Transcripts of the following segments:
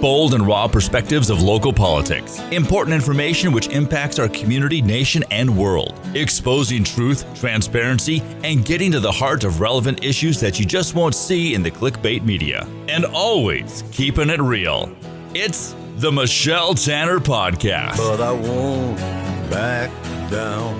Bold and raw perspectives of local politics. Important information which impacts our community, nation, and world. Exposing truth, transparency, and getting to the heart of relevant issues that you just won't see in the clickbait media. And always keeping it real. It's the Michelle Tanner Podcast. But I won't back down.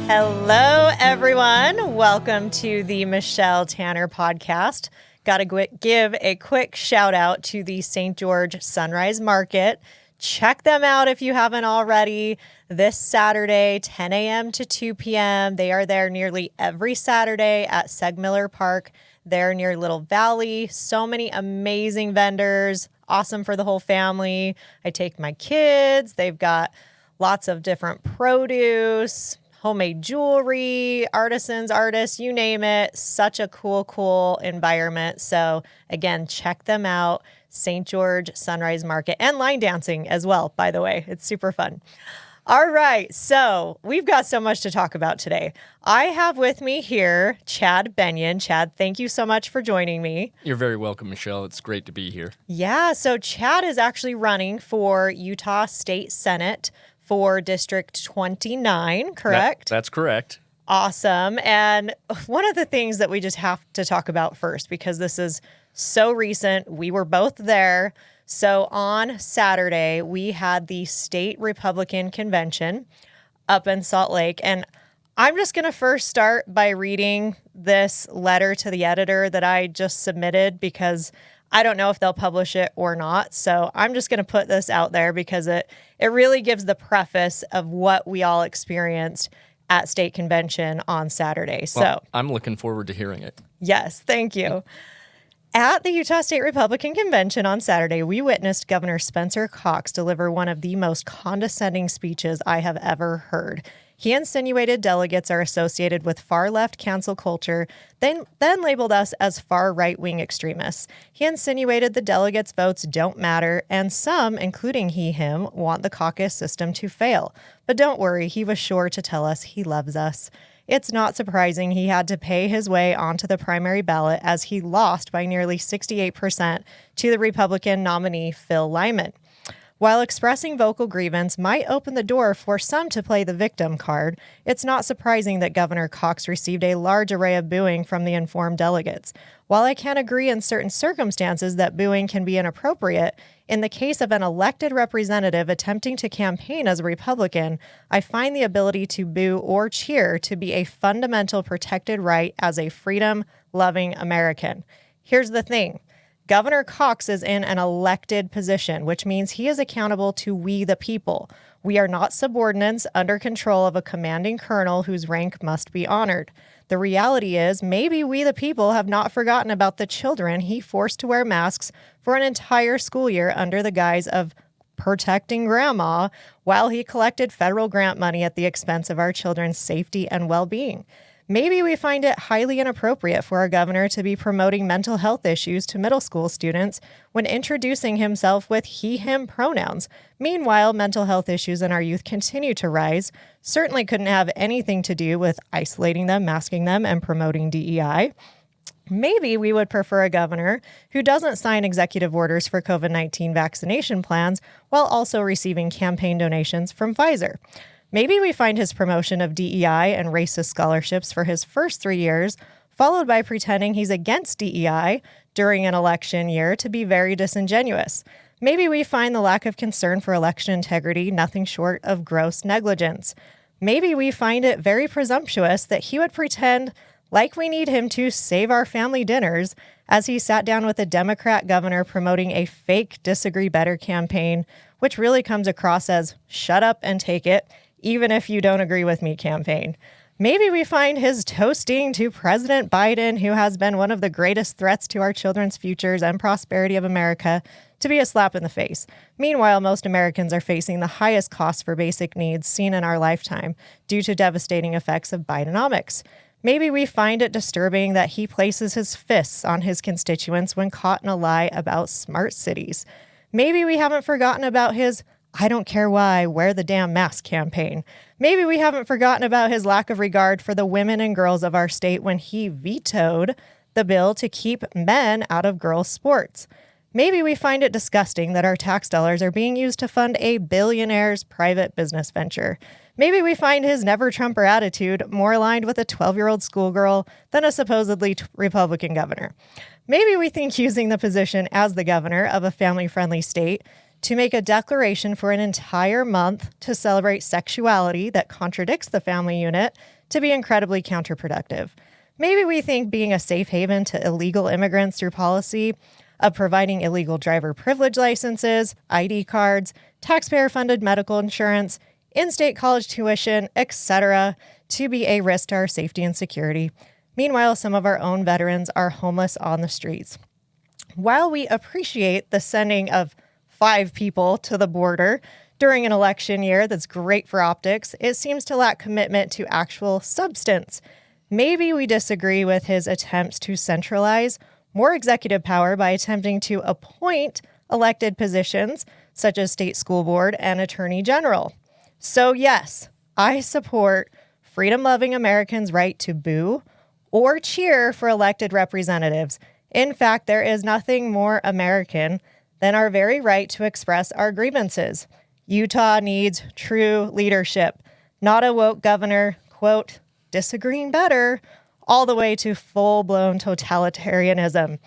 Hello, everyone. Welcome to the Michelle Tanner Podcast. Got to give a quick shout out to the St. George Sunrise Market. Check them out if you haven't already. This Saturday, 10 a.m. to 2 p.m. They are there nearly every Saturday at Segmiller Park. They're near Little Valley. So many amazing vendors. Awesome for the whole family. I take my kids. They've got lots of different produce, homemade jewelry, artisans, artists, you name it. Such a cool environment. So again, check them out. St. George Sunrise Market, and line dancing as well, by the way. It's super fun. All right, so we've got so much to talk about today. I have with me here Chad Bennion. Chad, thank you so much for joining me. You're very welcome, Michelle. It's great to be here. Yeah, so Chad is actually running for Utah State Senate for District 29, correct? That's correct. Awesome. And one of the things that we just have to talk about first, because this is so recent, we were both there. So on Saturday, we had the state Republican convention up in Salt Lake. And I'm just going to first start by reading this letter to the editor that I just submitted, because I don't know if they'll publish it or not. So I'm just going to put this out there because it really gives the preface of what we all experienced at state convention on Saturday. Well, I'm looking forward to hearing it. Yes, thank you. At the Utah State Republican Convention on Saturday, we witnessed Governor Spencer Cox deliver one of the most condescending speeches I have ever heard. He insinuated delegates are associated with far-left cancel culture, then labeled us as far-right-wing extremists. He insinuated the delegates' votes don't matter, and some, including him, want the caucus system to fail. But don't worry, he was sure to tell us he loves us. It's not surprising he had to pay his way onto the primary ballot, as he lost by nearly 68% to the Republican nominee, Phil Lyman. While expressing vocal grievance might open the door for some to play the victim card, it's not surprising that Governor Cox received a large array of booing from the informed delegates. While I can agree in certain circumstances that booing can be inappropriate, in the case of an elected representative attempting to campaign as a Republican, I find the ability to boo or cheer to be a fundamental protected right as a freedom-loving American. Here's the thing. Governor Cox is in an elected position, which means he is accountable to we the people. We are not subordinates under control of a commanding colonel whose rank must be honored. The reality is, maybe we the people have not forgotten about the children he forced to wear masks for an entire school year under the guise of protecting grandma, while he collected federal grant money at the expense of our children's safety and well-being. Maybe we find it highly inappropriate for our governor to be promoting mental health issues to middle school students when introducing himself with he/him pronouns. Meanwhile, mental health issues in our youth continue to rise. Certainly couldn't have anything to do with isolating them, masking them, and promoting DEI. Maybe we would prefer a governor who doesn't sign executive orders for COVID-19 vaccination plans while also receiving campaign donations from Pfizer. Maybe we find his promotion of DEI and racist scholarships for his first 3 years, followed by pretending he's against DEI during an election year, to be very disingenuous. Maybe we find the lack of concern for election integrity nothing short of gross negligence. Maybe we find it very presumptuous that he would pretend like we need him to save our family dinners as he sat down with a Democrat governor promoting a fake Disagree Better campaign, which really comes across as shut up and take it, even if you don't agree with me campaign. Maybe we find his toasting to President Biden, who has been one of the greatest threats to our children's futures and prosperity of America, to be a slap in the face. Meanwhile, most Americans are facing the highest costs for basic needs seen in our lifetime due to devastating effects of Bidenomics. Maybe we find it disturbing that he places his fists on his constituents when caught in a lie about smart cities. Maybe we haven't forgotten about his I don't care why, wear the damn mask campaign. Maybe we haven't forgotten about his lack of regard for the women and girls of our state when he vetoed the bill to keep men out of girls' sports. Maybe we find it disgusting that our tax dollars are being used to fund a billionaire's private business venture. Maybe we find his never-Trumper attitude more aligned with a 12-year-old schoolgirl than a supposedly Republican governor. Maybe we think using the position as the governor of a family-friendly state to make a declaration for an entire month to celebrate sexuality that contradicts the family unit to be incredibly counterproductive. Maybe we think being a safe haven to illegal immigrants through policy of providing illegal driver privilege licenses, ID cards, taxpayer-funded medical insurance, in-state college tuition, etc., to be a risk to our safety and security. Meanwhile, some of our own veterans are homeless on the streets. While we appreciate the sending of 5 people to the border during an election year that's great for optics, it seems to lack commitment to actual substance. Maybe we disagree with his attempts to centralize more executive power by attempting to appoint elected positions such as state school board and attorney general. So yes, I support freedom-loving Americans' right to boo or cheer for elected representatives. In fact, there is nothing more American than our very right to express our grievances. Utah needs true leadership, not a woke governor, quote, disagreeing better, all the way to full-blown totalitarianism.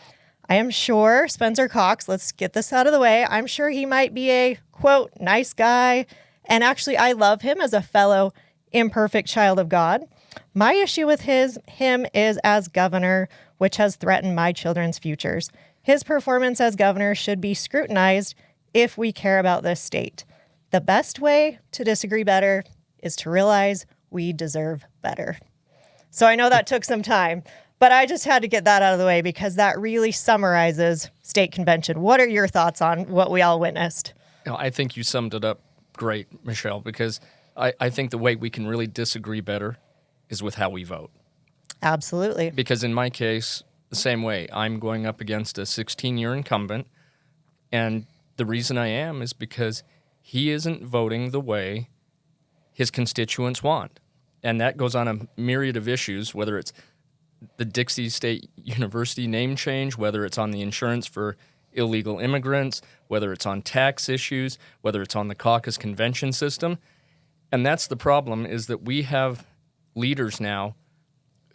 I am sure Spencer Cox, let's get this out of the way, I'm sure he might be a, quote, nice guy. And actually, I love him as a fellow imperfect child of God. My issue with him is as governor, which has threatened my children's futures. His performance as governor should be scrutinized if we care about this state. The best way to disagree better is to realize we deserve better. So I know that took some time, but I just had to get that out of the way because that really summarizes state convention. What are your thoughts on what we all witnessed? I think you summed it up great, Michelle, because I think the way we can really disagree better is with how we vote. Absolutely. Because in my case, the same way, I'm going up against a 16-year incumbent, and the reason I am is because he isn't voting the way his constituents want. And that goes on a myriad of issues, whether it's the Dixie State University name change, whether it's on the insurance for illegal immigrants, whether it's on tax issues, whether it's on the caucus convention system. And that's the problem, is that we have leaders now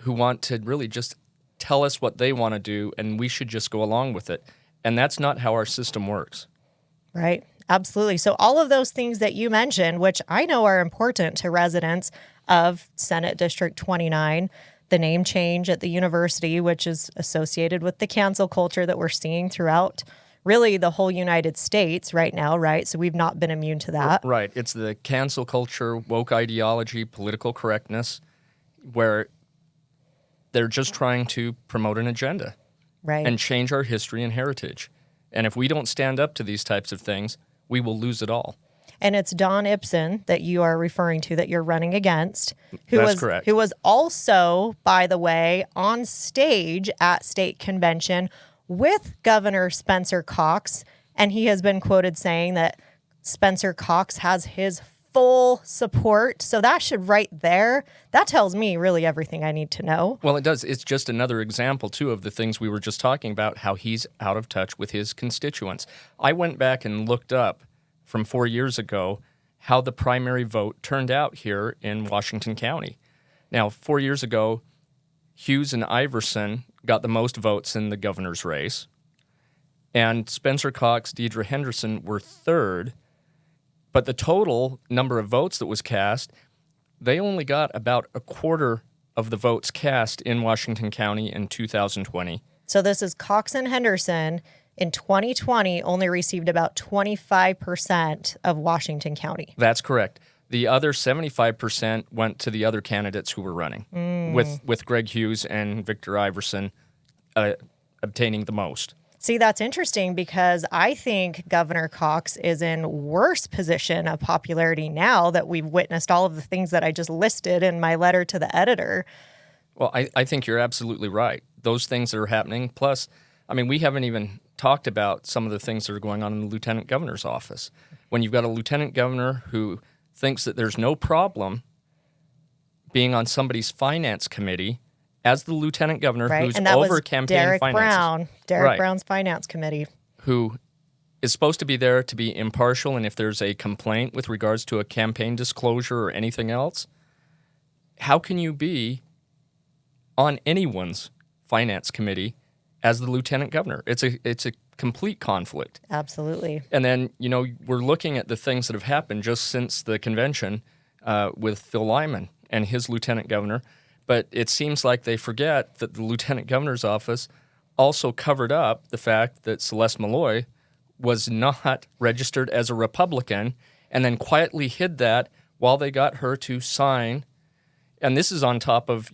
who want to really just tell us what they want to do, and we should just go along with it. And that's not how our system works. Right. Absolutely. So all of those things that you mentioned, which I know are important to residents of Senate District 29, the name change at the university, which is associated with the cancel culture that we're seeing throughout really the whole United States right now, right? So we've not been immune to that. Right. It's the cancel culture, woke ideology, political correctness, where they're just trying to promote an agenda, right, and change our history and heritage. And if we don't stand up to these types of things, we will lose it all. And it's Don Ibsen that you are referring to that you're running against. That's correct. Who was also, by the way, on stage at state convention with Governor Spencer Cox. And he has been quoted saying that Spencer Cox has his full support. So that should right there, that tells me really everything I need to know. Well, it does. It's just another example, too, of the things we were just talking about, how he's out of touch with his constituents. I went back and looked up from 4 years ago how the primary vote turned out here in Washington County. Now, 4 years ago, Hughes and Iverson got the most votes in the governor's race, and Spencer Cox, Deidre Henderson were third, but the total number of votes that was cast, they only got about a quarter of the votes cast in Washington County in 2020. So this is Cox and Henderson in 2020 only received about 25% of Washington County. That's correct. The other 75% went to the other candidates who were running, with Greg Hughes and Victor Iverson obtaining the most. See, that's interesting because I think Governor Cox is in worse position of popularity now that we've witnessed all of the things that I just listed in my letter to the editor. Well, I think you're absolutely right. Those things that are happening. Plus, I mean, we haven't even talked about some of the things that are going on in the lieutenant governor's office. When you've got a lieutenant governor who thinks that there's no problem being on somebody's finance committee as the lieutenant governor, right, who's and that over was campaign Derek finances. Brown's finance committee. who is supposed to be there to be impartial, and if there's a complaint with regards to a campaign disclosure or anything else, how can you be on anyone's finance committee as the lieutenant governor? It's a complete conflict. Absolutely. And then, we're looking at the things that have happened just since the convention with Phil Lyman and his lieutenant governor, but it seems like they forget that the lieutenant governor's office also covered up the fact that Celeste Malloy was not registered as a Republican, and then quietly hid that while they got her to sign. And this is on top of,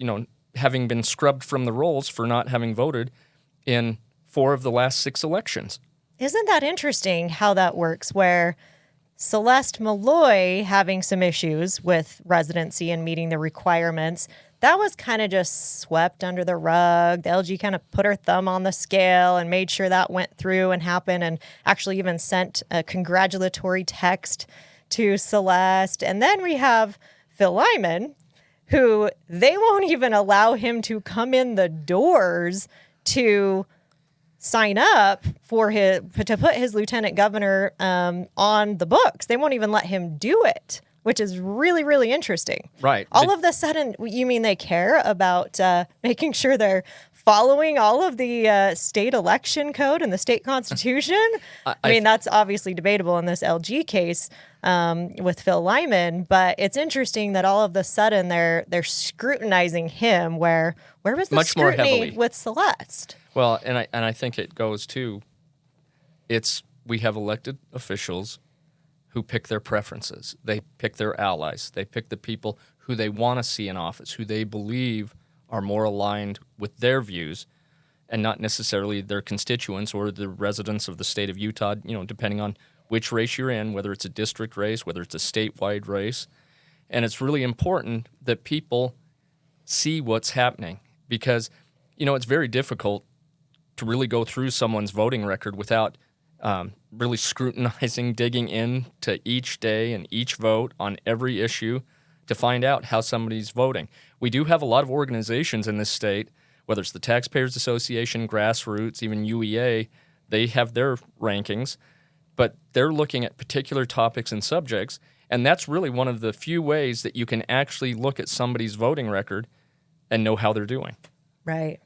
having been scrubbed from the rolls for not having voted in 4 of the last 6 elections. Isn't that interesting how that works, where Celeste Malloy having some issues with residency and meeting the requirements, that was kind of just swept under the rug. The LG kind of put her thumb on the scale and made sure that went through and happened, and actually even sent a congratulatory text to Celeste. And then we have Phil Lyman, who they won't even allow him to come in the doors to sign up to put his lieutenant governor on the books. They won't even let him do it, which is really, really interesting. Right. All of a sudden, you mean they care about making sure they're following all of the state election code and the state constitution? I mean, that's obviously debatable in this LG case with Phil Lyman, but it's interesting that all of a sudden they're scrutinizing him. Where was the much more scrutiny heavily with Celeste? Well, and I think it goes to, we have elected officials who pick their preferences. They pick their allies. They pick the people who they want to see in office, who they believe are more aligned with their views, and not necessarily their constituents or the residents of the state of Utah, depending on which race you're in, whether it's a district race, whether it's a statewide race. And it's really important that people see what's happening, because, it's very difficult to really go through someone's voting record without really scrutinizing, digging in to each day and each vote on every issue to find out how somebody's voting. We do have a lot of organizations in this state, whether it's the Taxpayers Association, Grassroots, even UEA, they have their rankings, but they're looking at particular topics and subjects, and that's really one of the few ways that you can actually look at somebody's voting record and know how they're doing. Right.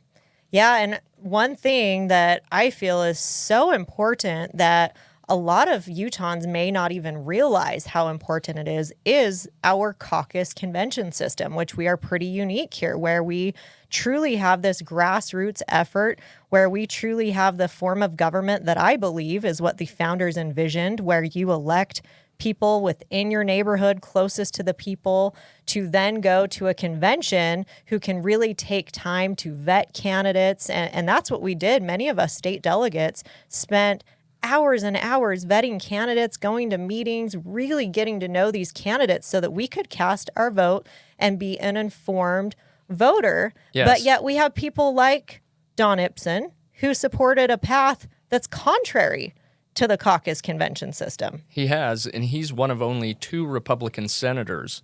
Yeah, and one thing that I feel is so important that a lot of Utahns may not even realize how important it is our caucus convention system, which we are pretty unique here, where we truly have this grassroots effort, where we truly have the form of government that I believe is what the founders envisioned, where you elect people within your neighborhood closest to the people to then go to a convention who can really take time to vet candidates. And that's what we did. Many of us state delegates spent hours and hours vetting candidates, going to meetings, really getting to know these candidates so that we could cast our vote and be an informed voter. Yes. But yet we have people like Don Ipson who supported a path that's contrary to the caucus convention system. He has, and he's one of only 2 Republican senators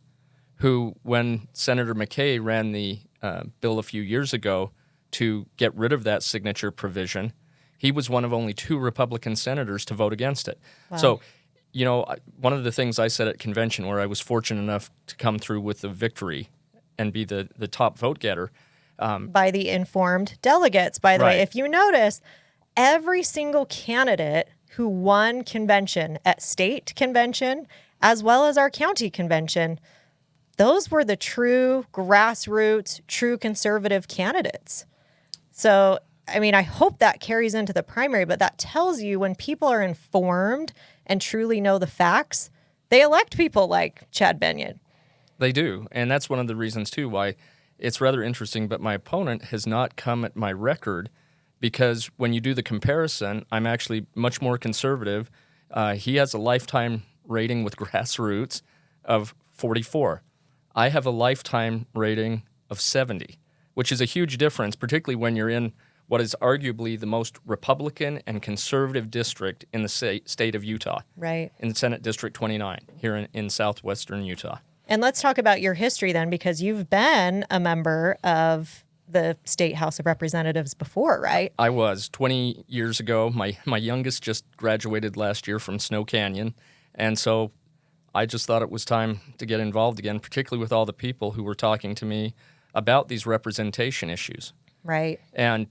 who, when Senator McKay ran the bill a few years ago to get rid of that signature provision, he was one of only 2 Republican senators to vote against it. Wow. So, one of the things I said at convention, where I was fortunate enough to come through with a victory and be the top vote getter. By the informed delegates, by the Right. way. If you notice, every single candidate who won convention at state convention, as well as our county convention, those were the true grassroots, true conservative candidates. So, I mean, I hope that carries into the primary, but that tells you when people are informed and truly know the facts, they elect people like Chad Bennion. They do, and that's one of the reasons, too, why it's rather interesting, but my opponent has not come at my record, because when you do the comparison, I'm actually much more conservative. He has a lifetime rating with Grassroots of 44. I have a lifetime rating of 70, which is a huge difference, particularly when you're in what is arguably the most Republican and conservative district in the state of Utah. Right. In Senate District 29 here in southwestern Utah. And let's talk about your history then, because you've been a member of the State House of Representatives before, right? I was 20 years ago. My youngest just graduated last year from Snow Canyon, and so I just thought it was time to get involved again, particularly with all the people who were talking to me about these representation issues. Right. And,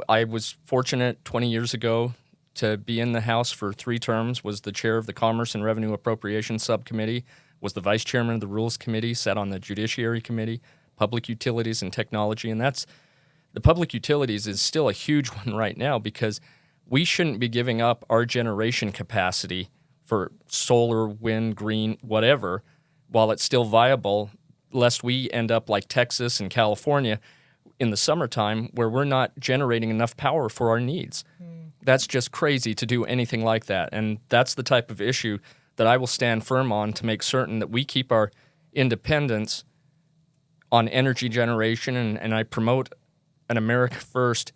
I was fortunate 20 years ago to be in the House for 3 terms, was the chair of the Commerce and Revenue Appropriations Subcommittee, was the vice chairman of the Rules Committee, sat on the Judiciary Committee, Public Utilities and Technology. And the public utilities is still a huge one right now because we shouldn't be giving up our generation capacity for solar, wind, green, whatever, while it's still viable, lest we end up like Texas and California in the summertime where we're not generating enough power for our needs. That's just crazy to do anything like that. And that's the type of issue that I will stand firm on to make certain that we keep our independence on energy generation. And I promote an America First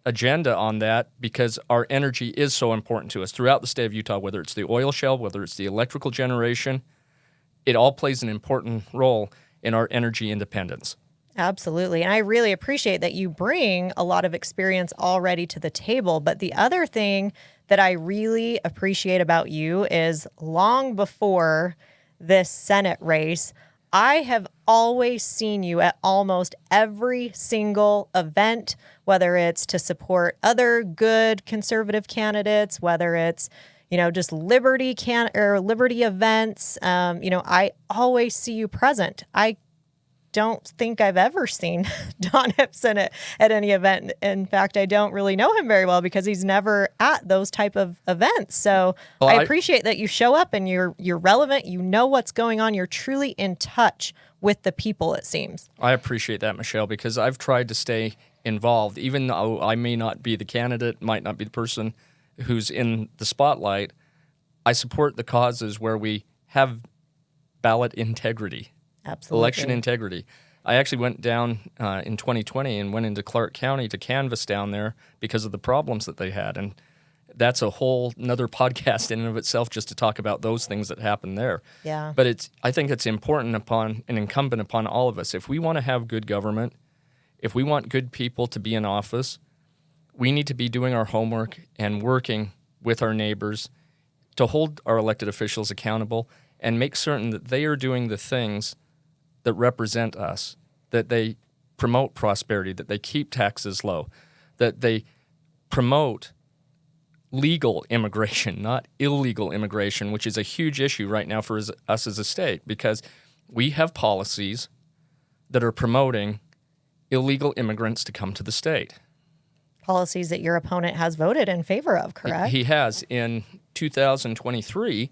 agenda on that because our energy is so important to us throughout the state of Utah, whether it's the oil shale, whether it's the electrical generation. It all plays an important role in our energy independence. Absolutely. And I really appreciate that you bring a lot of experience already to the table. But the other thing that I really appreciate about you is long before this Senate race, I have always seen you at almost every single event, whether it's to support other good conservative candidates, whether it's just liberty events. I always see you present. I don't think I've ever seen Don Hipson at any event. In fact, I don't really know him very well because he's never at those type of events. So I appreciate that you show up and you're relevant. You know what's going on. You're truly in touch with the people, it seems. I appreciate that, Michelle, because I've tried to stay involved, even though I may not be the candidate, might not be the person who's in the spotlight. I support the causes where we have ballot integrity. Absolutely. Election integrity. I actually went down in 2020 and went into Clark County to canvass down there because of the problems that they had. And that's a whole another podcast in and of itself just to talk about those things that happened there. Yeah. But I think it's important upon and incumbent upon all of us. If we want to have good government, if we want good people to be in office, we need to be doing our homework and working with our neighbors to hold our elected officials accountable and make certain that they are doing the things that represent us, that they promote prosperity, that they keep taxes low, that they promote legal immigration, not illegal immigration, which is a huge issue right now for us as a state because we have policies that are promoting illegal immigrants to come to the state. Policies that your opponent has voted in favor of, correct? He has. In 2023,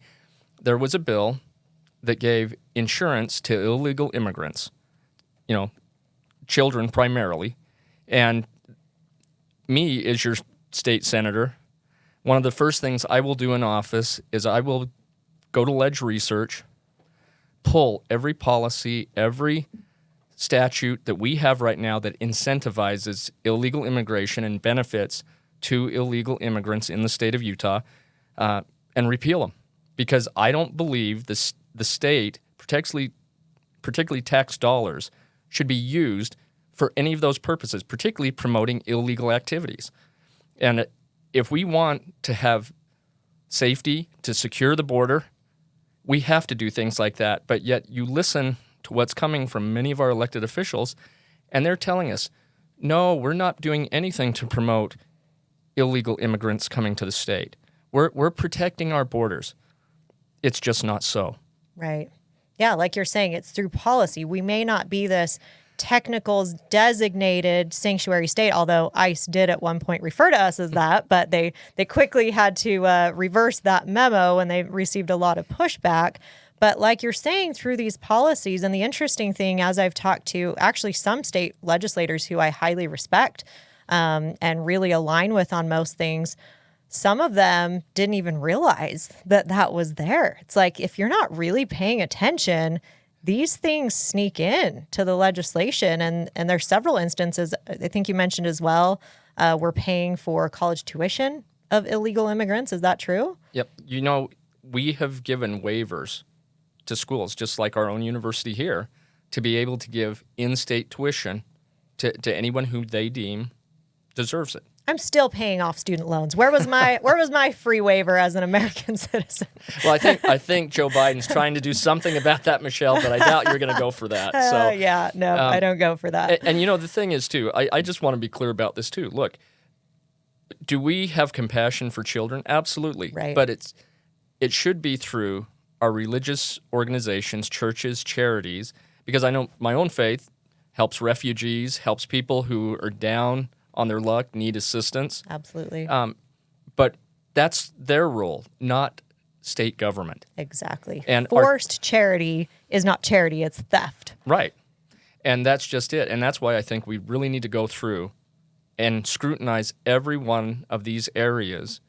there was a bill that gave insurance to illegal immigrants, children primarily. And me, as your state senator, one of the first things I will do in office is I will go to Ledge Research, pull every policy, every statute that we have right now that incentivizes illegal immigration and benefits to illegal immigrants in the state of Utah, and repeal them. Because I don't believe the state, particularly tax dollars, should be used for any of those purposes, particularly promoting illegal activities. And if we want to have safety, to secure the border, we have to do things like that. But yet you listen to what's coming from many of our elected officials, and they're telling us, no, we're not doing anything to promote illegal immigrants coming to the state. We're protecting our borders. It's just not so. Right. Yeah, like you're saying, it's through policy. We may not be this technical designated sanctuary state, although ICE did at one point refer to us as that, but they quickly had to reverse that memo and they received a lot of pushback. But like you're saying, through these policies, and the interesting thing, as I've talked to actually some state legislators who I highly respect and really align with on most things, some of them didn't even realize that was there. It's like, if you're not really paying attention, these things sneak in to the legislation. And there's several instances, I think you mentioned as well, we're paying for college tuition of illegal immigrants. Is that true? Yep. We have given waivers to schools, just like our own university here, to be able to give in-state tuition to anyone who they deem deserves it. I'm still paying off student loans. Where was my free waiver as an American citizen? Well, I think Joe Biden's trying to do something about that, Michelle, but I doubt you're going to go for that. So yeah, no, I don't go for that. And the thing is, too, I just want to be clear about this, too. Look, do we have compassion for children? Absolutely. Right. But it should be through our religious organizations, churches, charities, because I know my own faith helps refugees, helps people who are down on their luck, need assistance. Absolutely. But that's their role, not state government. Exactly. And forced charity is not charity, it's theft. Right. And that's just it. And that's why I think we really need to go through and scrutinize every one of these areas.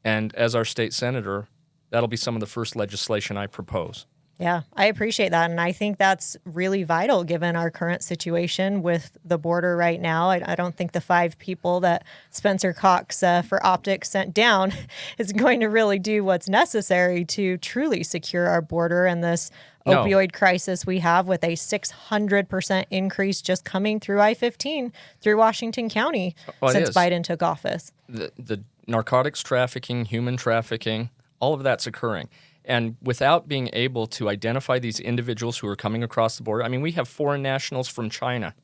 And as our state senator, that'll be some of the first legislation I propose. Yeah, I appreciate that. And I think that's really vital given our current situation with the border right now. I don't think the 5 people that Spencer Cox for optics sent down is going to really do what's necessary to truly secure our border and this opioid crisis we have with a 600% increase just coming through I-15 through Washington County since Biden took office. The narcotics trafficking, human trafficking, all of that's occurring. And without being able to identify these individuals who are coming across the border, I mean, we have foreign nationals from China.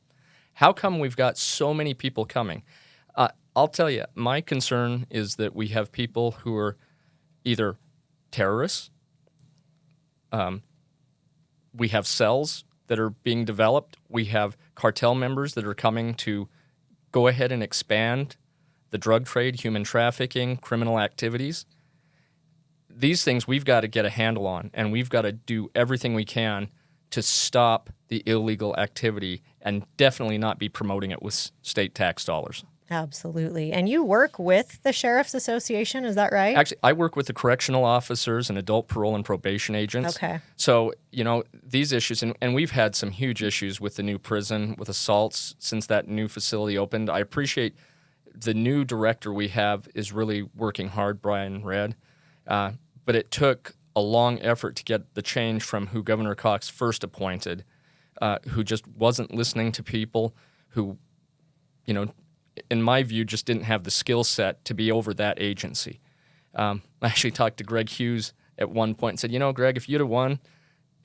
How come we've got so many people coming? I'll tell you, my concern is that we have people who are either terrorists, we have cells that are being developed, we have cartel members that are coming to go ahead and expand the drug trade, human trafficking, criminal activities. These things we've got to get a handle on, and we've got to do everything we can to stop the illegal activity and definitely not be promoting it with state tax dollars. Absolutely. And you work with the Sheriff's Association, is that right? Actually, I work with the correctional officers and adult parole and probation agents. Okay. So, these issues, and we've had some huge issues with the new prison, with assaults since that new facility opened. I appreciate the new director we have is really working hard, Brian Redd. But it took a long effort to get the change from who Governor Cox first appointed, who just wasn't listening to people, who, in my view, just didn't have the skill set to be over that agency. I actually talked to Greg Hughes at one point and said, Greg, if you'd have won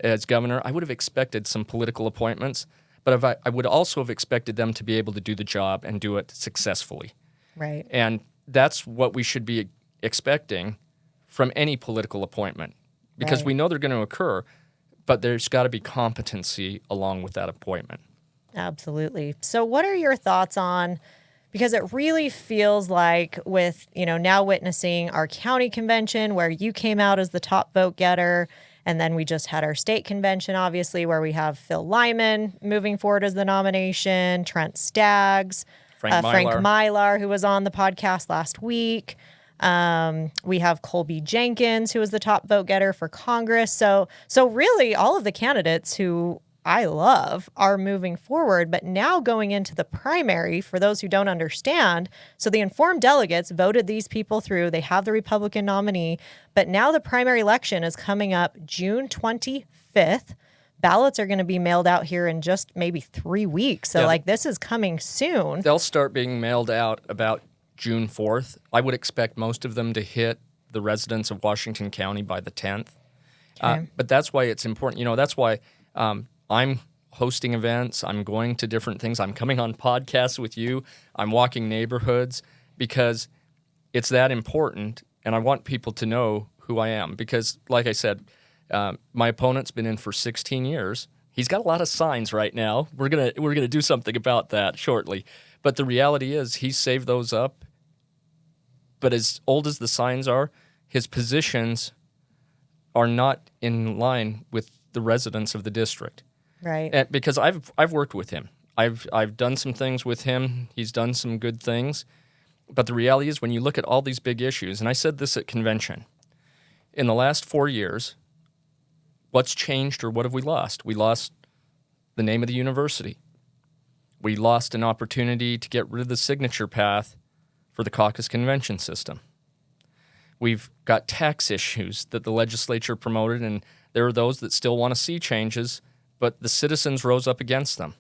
as governor, I would have expected some political appointments, but I would also have expected them to be able to do the job and do it successfully. Right. And that's what we should be expecting from any political appointment, because we know they're going to occur, but there's got to be competency along with that appointment. Absolutely. So what are your thoughts on, because it really feels like with, now witnessing our county convention where you came out as the top vote getter, and then we just had our state convention, obviously, where we have Phil Lyman moving forward as the nomination, Trent Staggs, Frank Mylar, who was on the podcast last week. We have Colby Jenkins, who was the top vote getter for Congress. So really all of the candidates who I love are moving forward, but now going into the primary, for those who don't understand, so the informed delegates voted these people through. They have the Republican nominee, but now the primary election is coming up June 25th. Ballots are going to be mailed out here in just maybe 3 weeks. So this is coming soon. They'll start being mailed out about June 4th. I would expect most of them to hit the residents of Washington County by the 10th. Okay. But that's why it's important. That's why I'm hosting events. I'm going to different things. I'm coming on podcasts with you. I'm walking neighborhoods because it's that important, and I want people to know who I am. Because, like I said, my opponent's been in for 16 years. He's got a lot of signs right now. We're gonna do something about that shortly. But the reality is he saved those up. But as old as the signs are, his positions are not in line with the residents of the district. Right. And because I've worked with him. I've done some things with him. He's done some good things. But the reality is when you look at all these big issues, and I said this at convention, in the last 4 years, what's changed or what have we lost? We lost the name of the university. We lost an opportunity to get rid of the signature path for the caucus convention system. We've got tax issues that the legislature promoted, and there are those that still want to see changes, but the citizens rose up against them.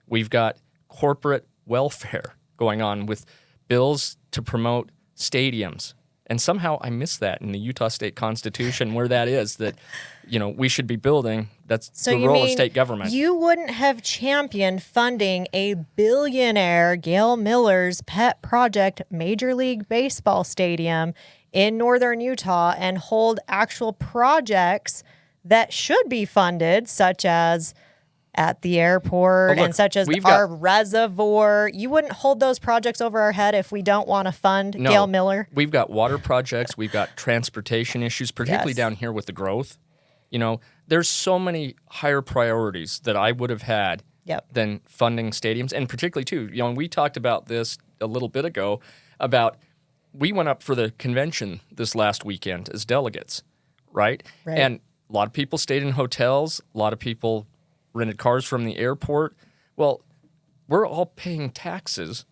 We've got corporate welfare going on with bills to promote stadiums. And somehow I missed that in the Utah State Constitution, where that is, that, we should be building. That's So the role of state government. You wouldn't have championed funding a billionaire Gail Miller's pet project, Major League Baseball Stadium in northern Utah, and hold actual projects that should be funded, such as at the airport and such as our reservoir. You wouldn't hold those projects over our head if we don't want to fund Gail Miller? We've got water projects. We've got transportation issues, particularly down here with the growth. There's so many higher priorities that I would have had than funding stadiums. And particularly, too, we talked about this a little bit ago about we went up for the convention this last weekend as delegates, right? And a lot of people stayed in hotels. A lot of people rented cars from the airport. Well, we're all paying taxes.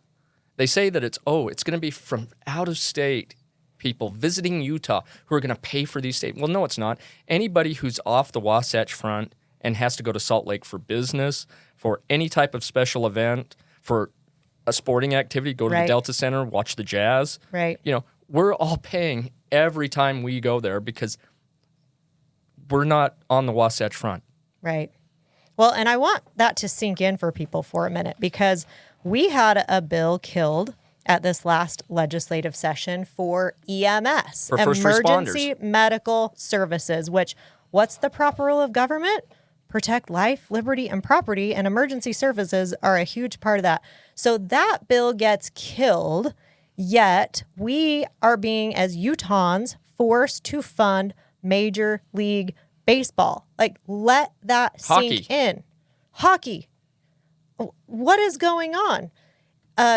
They say that it's going to be from out of state people visiting Utah who are going to pay for these states. Well, no, it's not. Anybody who's off the Wasatch Front and has to go to Salt Lake for business, for any type of special event, for a sporting activity, go to the Delta Center, watch the Jazz. Right. We're all paying every time we go there because we're not on the Wasatch Front. Right. Well, and I want that to sink in for people for a minute, because we had a bill killed at this last legislative session for EMS, for first emergency responders. Medical services, which, what's the proper role of government? Protect life, liberty, and property, and emergency services are a huge part of that. So that bill gets killed, yet we are being, as Utahns, forced to fund Major League Baseball. Like, let that sink in. Hockey. What is going on?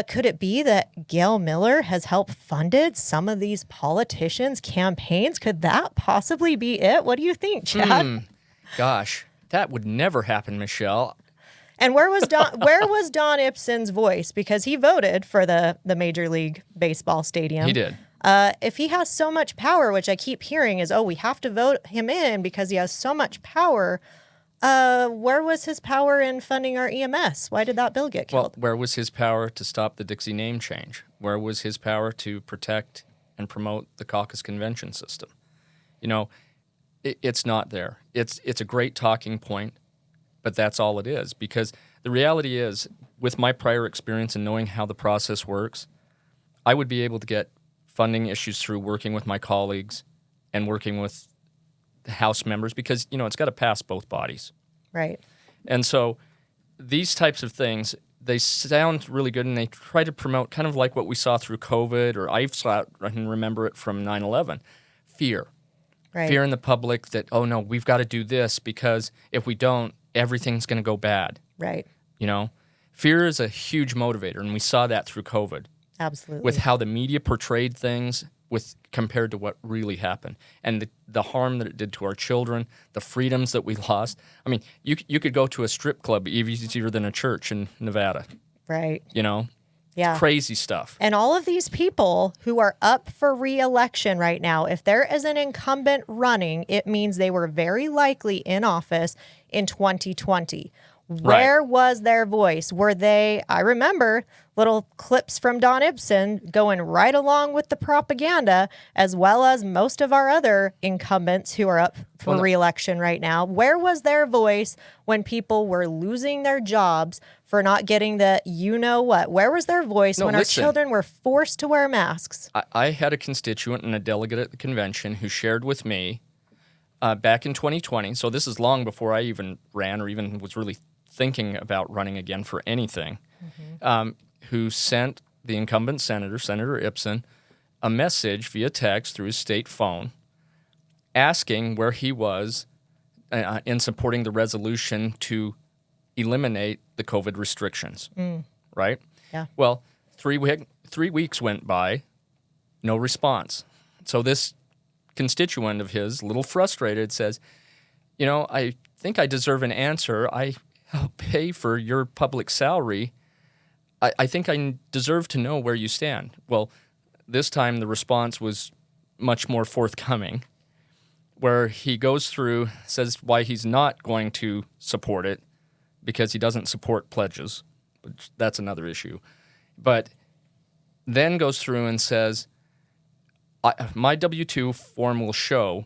Could it be that Gail Miller has helped funded some of these politicians' campaigns? Could that possibly be it? What do you think, Chad? Gosh, that would never happen, Michelle. And where was Don Ibsen's voice? Because he voted for the Major League Baseball Stadium. He did. If he has so much power, which I keep hearing is, we have to vote him in because he has so much power. Where was his power in funding our EMS? Why did that bill get killed? Well, where was his power to stop the Dixie name change? Where was his power to protect and promote the caucus convention system? It's not there. It's a great talking point, but that's all it is. Because the reality is, with my prior experience and knowing how the process works, I would be able to get funding issues through working with my colleagues and working with the House members, because, it's got to pass both bodies. Right. And so these types of things, they sound really good, and they try to promote kind of like what we saw through COVID, or I can remember it from 9/11, fear. Right. Fear in the public that, oh, no, we've got to do this because if we don't, everything's going to go bad. Right. Fear is a huge motivator, and we saw that through COVID. Absolutely. With how the media portrayed things compared to what really happened, and the harm that it did to our children, the freedoms that we lost. I mean, you could go to a strip club easier than a church in Nevada. Right. It's crazy stuff. And all of these people who are up for re-election right now, if there is an incumbent running, it means they were very likely in office in 2020. Where was their voice? Were they, I remember little clips from Don Ibsen going right along with the propaganda, as well as most of our other incumbents who are up for re-election right now. Where was their voice when people were losing their jobs for not getting the you-know-what? Where was their voice when our children were forced to wear masks? I had a constituent and a delegate at the convention who shared with me back in 2020, so this is long before I even ran or even was really thinking about running again for anything, who sent the incumbent senator, Senator Ibsen, a message via text through his state phone asking where he was in supporting the resolution to eliminate the COVID restrictions, right? Yeah. Well, 3 weeks went by, no response. So this constituent of his, a little frustrated, says, I think I deserve an answer. I help pay for your public salary. I think I deserve to know where you stand. Well, this time the response was much more forthcoming, where he goes through, says why he's not going to support it, because he doesn't support pledges. which that's another issue. But then goes through and says, my W-2 form will show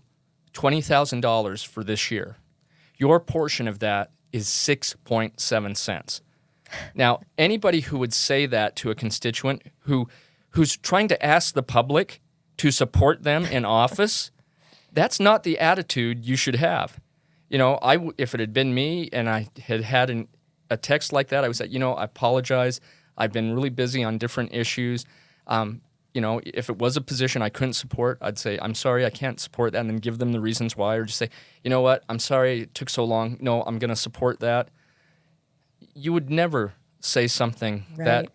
$20,000 for this year. Your portion of that is 6.7 cents. Now, anybody who would say that to a constituent who's trying to ask the public to support them in office, that's not the attitude you should have. You know, if it had been me and I had a text like that, I would say, I apologize. I've been really busy on different issues. If it was a position I couldn't support, I'd say, I'm sorry, I can't support that, and then give them the reasons why, or just say, you know what, I'm sorry it took so long. No, I'm going to support that. You would never say something that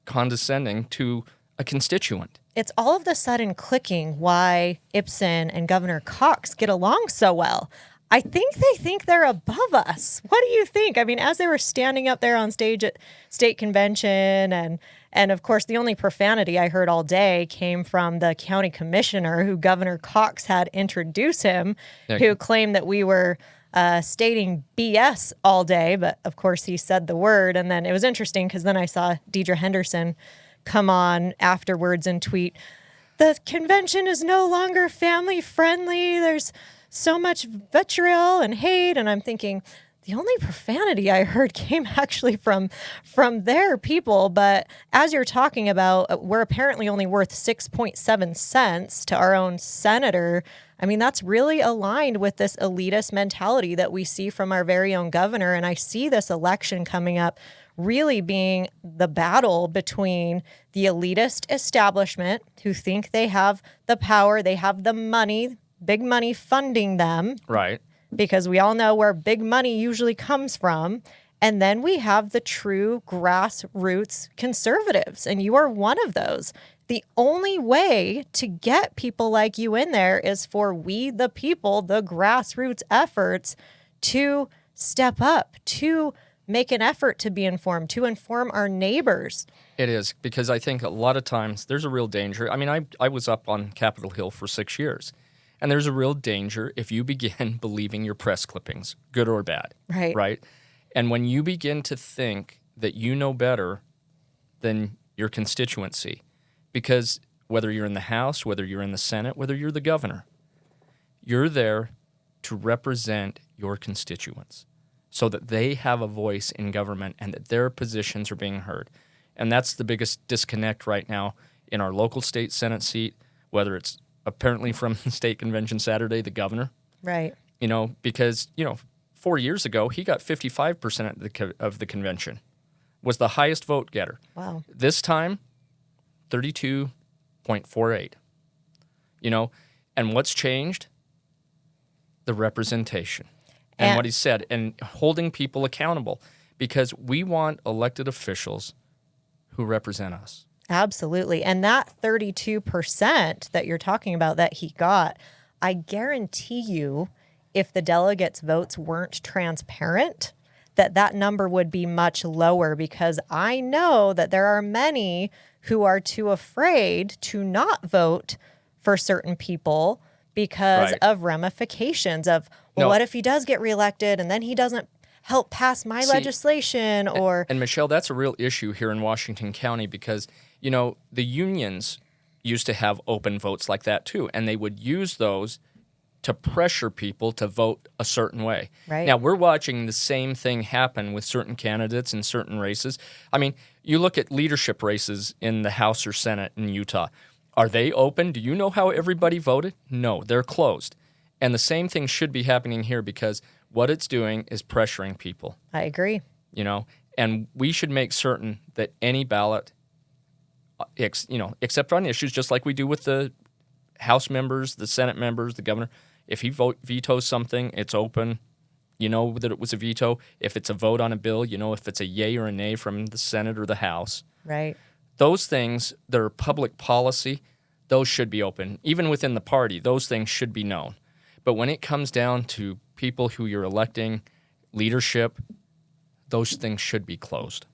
condescending to a constituent. It's all of a sudden clicking why Ibsen and Governor Cox get along so well. I think they think they're above us. What do you think? I mean, as they were standing up there on stage at state convention, and of course, the only profanity I heard all day came from the county commissioner who Governor Cox had introduced him, who claimed that we were stating BS all day. But of course, he said the word. And then it was interesting because then I saw Deidre Henderson come on afterwards and tweet, the convention is no longer family friendly. There's so much vitriol and hate. And I'm thinking, the only profanity I heard came actually from their people. But as you're talking about, we're apparently only worth 6.7 cents to our own senator. I mean, that's really aligned with this elitist mentality that we see from our very own governor. And I see this election coming up really being the battle between the elitist establishment who think they have the power, they have the money, big money funding them. Right. Because we all know where big money usually comes from. And then we have the true grassroots conservatives, and you are one of those. The only way to get people like you in there is for we, the people, the grassroots efforts to step up, to make an effort to be informed, to inform our neighbors. It is, because I think a lot of times there's a real danger. I mean, I was up on Capitol Hill for 6 years. And there's a real danger if you begin believing your press clippings, good or bad. Right. And when you begin to think that you know better than your constituency, because whether you're in the House, whether you're in the Senate, whether you're the governor, you're there to represent your constituents so that they have a voice in government and that their positions are being heard. And that's the biggest disconnect right now in our local state Senate seat, whether it's apparently from the state convention Saturday, the governor. Right. Because, 4 years ago, he got 55% of the convention, was the highest vote getter. Wow. This time, 32.48. And what's changed? The representation and what he said, and holding people accountable, because we want elected officials who represent us. Absolutely. And that 32% that you're talking about that he got, I guarantee you, if the delegates' votes weren't transparent, that number would be much lower, because I know that there are many who are too afraid to not vote for certain people because of ramifications of, what if he does get reelected and then he doesn't help pass my legislation? And Michelle, that's a real issue here in Washington County, because the unions used to have open votes like that too, and they would use those to pressure people to vote a certain way. Right. Now, we're watching the same thing happen with certain candidates in certain races. I mean, you look at leadership races in the House or Senate in Utah. Are they open? Do you know how everybody voted? No, they're closed. And the same thing should be happening here, because what it's doing is pressuring people. I agree. And we should make certain that any ballot, except on issues just like we do with the House members, the Senate members, the governor, if he vetoes something, it's open. You know that it was a veto. If it's a vote on a bill, if it's a yay or a nay from the Senate or the House. Right. Those things that are public policy, those should be open. Even within the party, those things should be known. But when it comes down to people who you're electing, leadership, those things should be closed.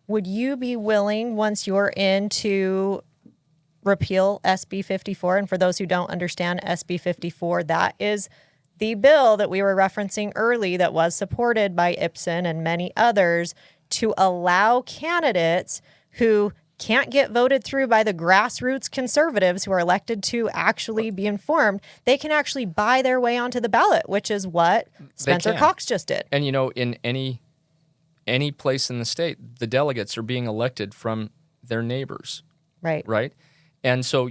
Would you be willing, once you're in, to repeal SB 54? And for those who don't understand SB 54, that is the bill that we were referencing early that was supported by Ibsen and many others to allow candidates who can't get voted through by the grassroots conservatives who are elected to actually be informed, they can actually buy their way onto the ballot, which is what Spencer Cox just did. And, in any place in the state, the delegates are being elected from their neighbors. Right? And so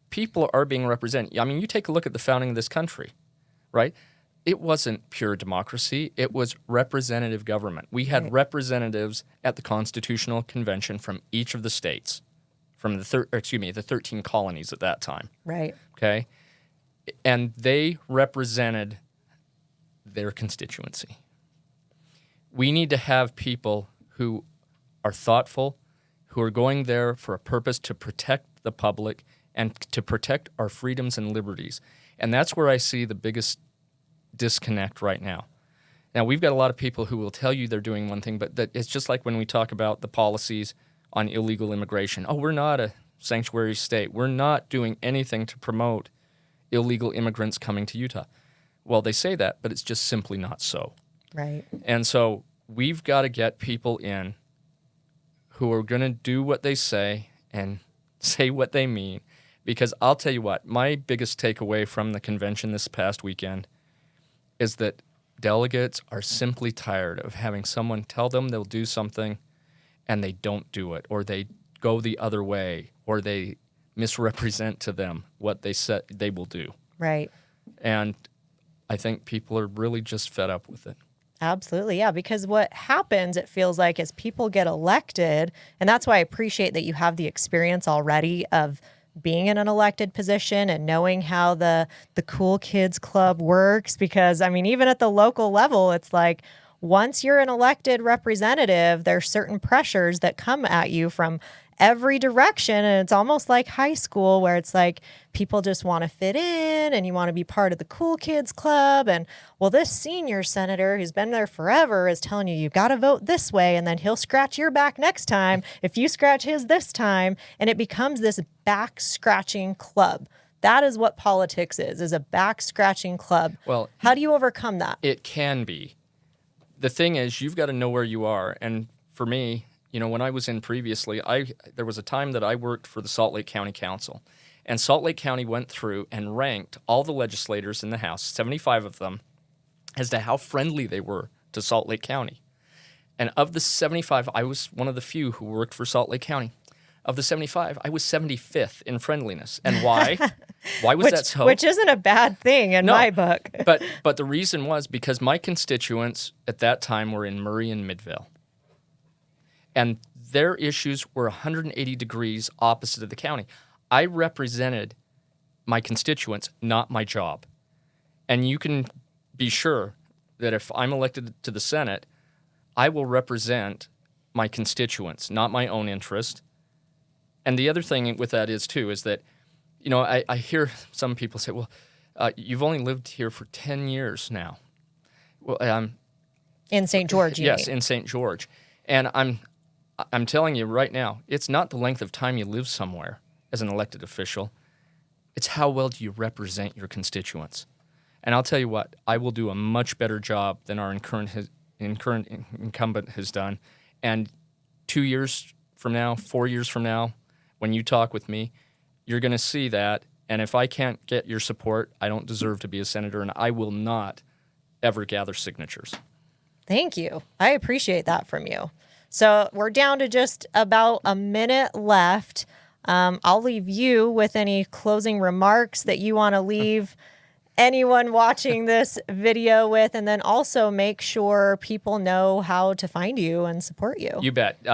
people are being represented. I mean, you take a look at the founding of this country, right? It wasn't pure democracy. It was representative government. We had representatives at the Constitutional Convention from each of the states, from the 13 colonies at that time. Right. Okay? And they represented their constituency. We need to have people who are thoughtful, who are going there for a purpose to protect the public and to protect our freedoms and liberties. And that's where I see the biggest disconnect right now. Now, we've got a lot of people who will tell you they're doing one thing, but that it's just like when we talk about the policies on illegal immigration. Oh, we're not a sanctuary state. We're not doing anything to promote illegal immigrants coming to Utah. Well, they say that, but it's just simply not so. Right. And so we've got to get people in who are going to do what they say and say what they mean. Because I'll tell you what, my biggest takeaway from the convention this past weekend is that delegates are simply tired of having someone tell them they'll do something and they don't do it, or they go the other way, or they misrepresent to them what they said they will do. Right. And I think people are really just fed up with it. Absolutely, yeah, because what happens, it feels like, is people get elected, and that's why I appreciate that you have the experience already of being in an elected position and knowing how the Cool Kids Club works, because, I mean, even at the local level, it's like once you're an elected representative, there's certain pressures that come at you from every direction, and it's almost like high school where it's like people just want to fit in and you want to be part of the Cool Kids Club. And well, this senior senator who's been there forever is telling you got to vote this way, and then he'll scratch your back next time if you scratch his this time, and it becomes this back scratching club. That is what politics is a back scratching club. Well, how do you overcome that? It can be. The thing is, you've got to know where you are. And for me, when I was in previously, there was a time that I worked for the Salt Lake County Council. And Salt Lake County went through and ranked all the legislators in the House, 75 of them, as to how friendly they were to Salt Lake County. And of the 75, I was one of the few who worked for Salt Lake County. Of the 75, I was 75th in friendliness. And why? Why was that so? Which isn't a bad thing in my book. but the reason was because my constituents at that time were in Murray and Midvale. And their issues were 180 degrees opposite of the county. I represented my constituents, not my job. And you can be sure that if I'm elected to the Senate, I will represent my constituents, not my own interest. And the other thing with that is that, I hear some people say, well, you've only lived here for 10 years now. Well, in St. George, yes, mean. In St. George. And I'm telling you right now, it's not the length of time you live somewhere as an elected official. It's how well do you represent your constituents. And I'll tell you what, I will do a much better job than our current incumbent has done. And 2 years from now, 4 years from now, when you talk with me, you're going to see that. And if I can't get your support, I don't deserve to be a senator, and I will not ever gather signatures. Thank you. I appreciate that from you. So we're down to just about a minute left. I'll leave you with any closing remarks that you want to leave anyone watching this video with, and then also make sure people know how to find you and support you. You bet.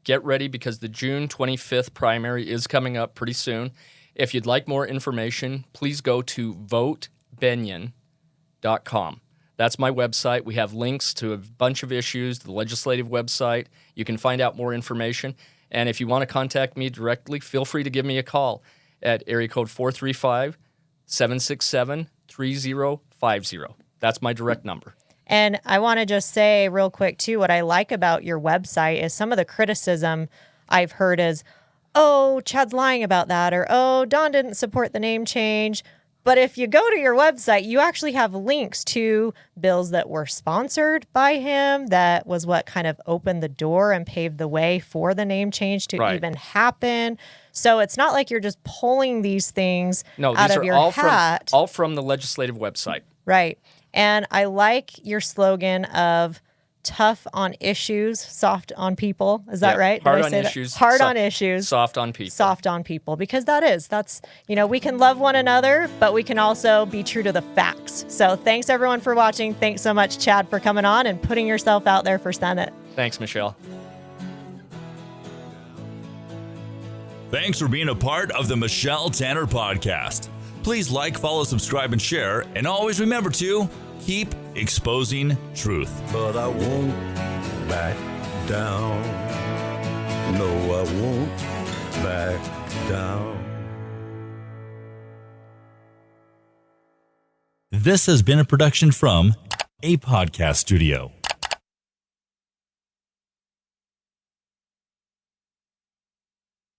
Get ready, because the June 25th primary is coming up pretty soon. If you'd like more information, please go to votebennion.com. That's my website. We have links to a bunch of issues, the legislative website. You can find out more information. And if you want to contact me directly, feel free to give me a call at area code 435-767-3050. That's my direct number. And I want to just say real quick, too, what I like about your website is some of the criticism I've heard is, oh, Chad's lying about that, or, oh, Don didn't support the name change. But if you go to your website, you actually have links to bills that were sponsored by him. That was what kind of opened the door and paved the way for the name change to even happen. So it's not like you're just pulling these things out of your hat. All from the legislative website. Right. And I like your slogan of tough on issues, soft on people. Is that right? Hard on issues. Hard on issues. Soft on people. Soft on people. Because that's, we can love one another, but we can also be true to the facts. So thanks everyone for watching. Thanks so much, Chad, for coming on and putting yourself out there for Senate. Thanks, Michelle. Thanks for being a part of the Michelle Tanner Podcast. Please like, follow, subscribe, and share. And always remember to keep exposing truth. But I won't back down. No, I won't back down. This has been a production from a podcast studio.